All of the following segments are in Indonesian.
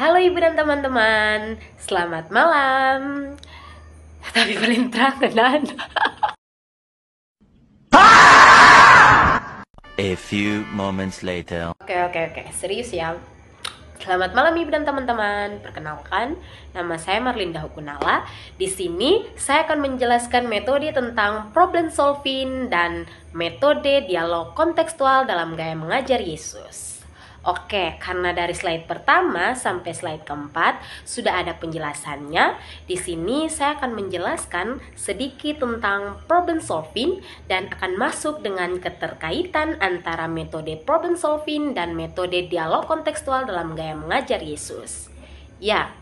Halo ibu dan teman-teman, selamat malam. Tapi paling terang dan A few moments later. Oke, serius ya. Selamat malam ibu dan teman-teman. Perkenalkan, nama saya Marlinda Hukunala. Di sini saya akan menjelaskan metode tentang problem solving dan metode dialog kontekstual dalam gaya mengajar Yesus. Oke, karena dari slide pertama sampai slide keempat sudah ada penjelasannya. Di sini saya akan menjelaskan sedikit tentang problem solving dan akan masuk dengan keterkaitan antara metode problem solving dan metode dialog kontekstual dalam gaya mengajar Yesus. Ya,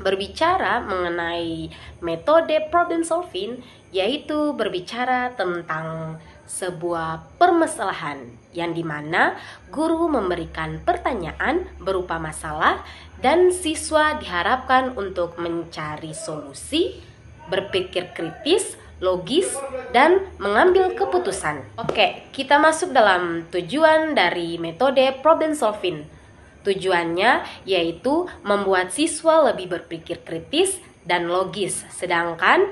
berbicara mengenai metode problem solving yaitu berbicara tentang sebuah permasalahan yang dimana guru memberikan pertanyaan berupa masalah dan siswa diharapkan untuk mencari solusi, berpikir kritis, logis, dan mengambil keputusan. Oke, kita masuk dalam tujuan dari metode problem solving. Tujuannya yaitu membuat siswa lebih berpikir kritis dan logis. Sedangkan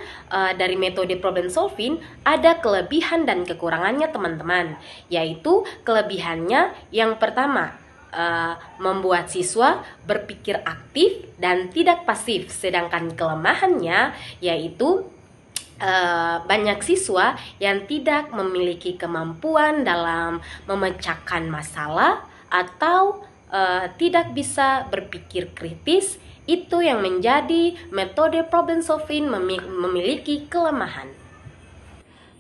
dari metode problem solving ada kelebihan dan kekurangannya teman-teman. Yaitu kelebihannya yang pertama, membuat siswa berpikir aktif dan tidak pasif. Sedangkan kelemahannya yaitu banyak siswa yang tidak memiliki kemampuan dalam memecahkan masalah atau tidak bisa berpikir kritis. Itu yang menjadi metode problem solving memiliki kelemahan.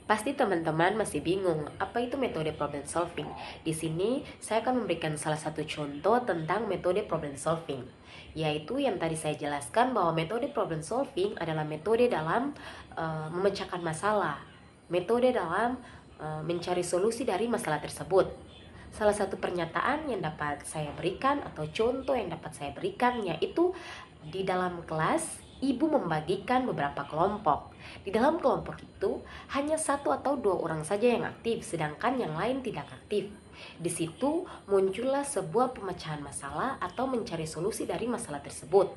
Pasti teman-teman masih bingung apa itu metode problem solving. Di sini saya akan memberikan salah satu contoh tentang metode problem solving, yaitu yang tadi saya jelaskan bahwa metode problem solving adalah metode dalam memecahkan masalah, metode dalam mencari solusi dari masalah tersebut. Salah satu pernyataan yang dapat saya berikan atau contoh yang dapat saya berikan yaitu di dalam kelas ibu membagikan beberapa kelompok. Di dalam kelompok itu hanya 1 atau 2 orang saja yang aktif, sedangkan yang lain tidak aktif. Di situ muncullah sebuah pemecahan masalah atau mencari solusi dari masalah tersebut.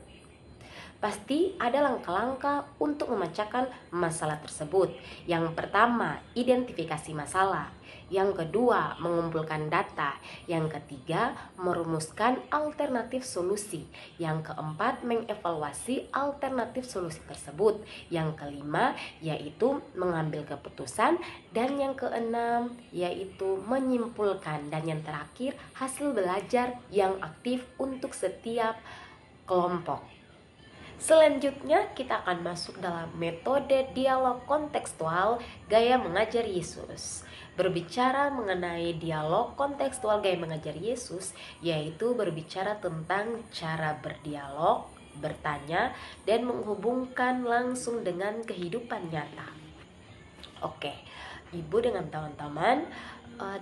Pasti ada langkah-langkah untuk memecahkan masalah tersebut. Yang pertama, identifikasi masalah. Yang kedua, mengumpulkan data. Yang ketiga, merumuskan alternatif solusi. Yang keempat, mengevaluasi alternatif solusi tersebut. Yang kelima, yaitu mengambil keputusan. Dan yang keenam, yaitu menyimpulkan. Dan yang terakhir, hasil belajar yang aktif untuk setiap kelompok. Selanjutnya kita akan masuk dalam metode dialog kontekstual gaya mengajar Yesus. Berbicara mengenai dialog kontekstual gaya mengajar Yesus, yaitu berbicara tentang cara berdialog, bertanya, dan menghubungkan langsung dengan kehidupan nyata. Oke, ibu dengan teman-teman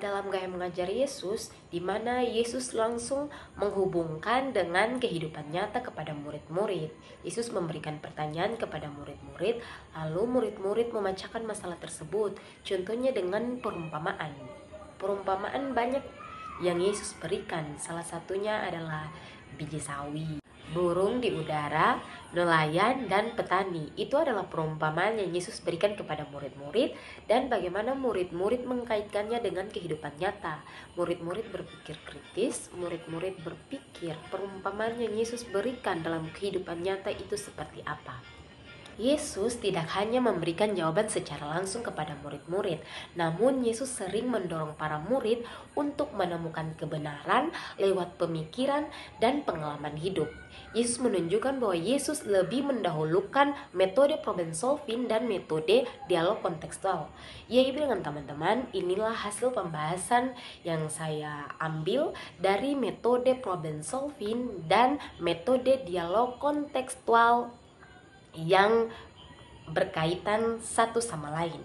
dalam gaya mengajar Yesus, di mana Yesus langsung menghubungkan dengan kehidupan nyata kepada murid-murid. Yesus memberikan pertanyaan kepada murid-murid, lalu murid-murid memecahkan masalah tersebut. Contohnya dengan perumpamaan. Perumpamaan banyak yang Yesus berikan. Salah satunya adalah biji sawi, burung di udara, nelayan, dan petani. Itu adalah perumpamaan yang Yesus berikan kepada murid-murid dan bagaimana murid-murid mengkaitkannya dengan kehidupan nyata. Murid-murid berpikir kritis, murid-murid berpikir perumpamaan yang Yesus berikan dalam kehidupan nyata itu seperti apa. Yesus tidak hanya memberikan jawaban secara langsung kepada murid-murid, namun Yesus sering mendorong para murid untuk menemukan kebenaran lewat pemikiran dan pengalaman hidup. Yesus menunjukkan bahwa Yesus lebih mendahulukan metode problem solving dan metode dialog kontekstual. Ya ibu dengan teman-teman, inilah hasil pembahasan yang saya ambil dari metode problem solving dan metode dialog kontekstual yang berkaitan satu sama lain.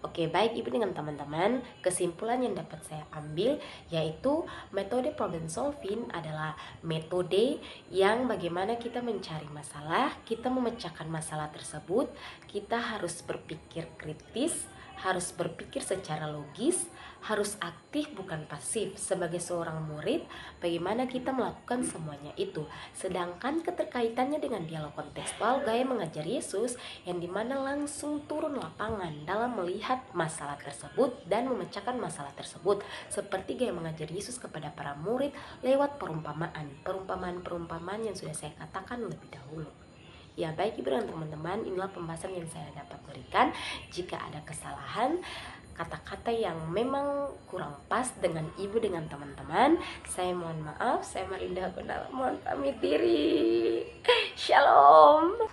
Oke, baik ibu dengan teman-teman, kesimpulan yang dapat saya ambil yaitu metode problem solving adalah metode yang bagaimana kita mencari masalah, kita memecahkan masalah tersebut, kita harus berpikir kritis, harus berpikir secara logis, harus aktif bukan pasif. Sebagai seorang murid, bagaimana kita melakukan semuanya itu. Sedangkan keterkaitannya dengan dialog kontekstual, gaya mengajar Yesus, yang dimana langsung turun lapangan dalam melihat masalah tersebut dan memecahkan masalah tersebut, seperti gaya mengajar Yesus kepada para murid lewat perumpamaan yang sudah saya katakan lebih dahulu. Ya, baik Ibu dan teman-teman, inilah pembahasan yang saya dapat berikan. Jika ada kesalahan, kata-kata yang memang kurang pas dengan Ibu dengan teman-teman, saya mohon maaf. Saya Marlinda Gunawan mohon pamit diri. Shalom.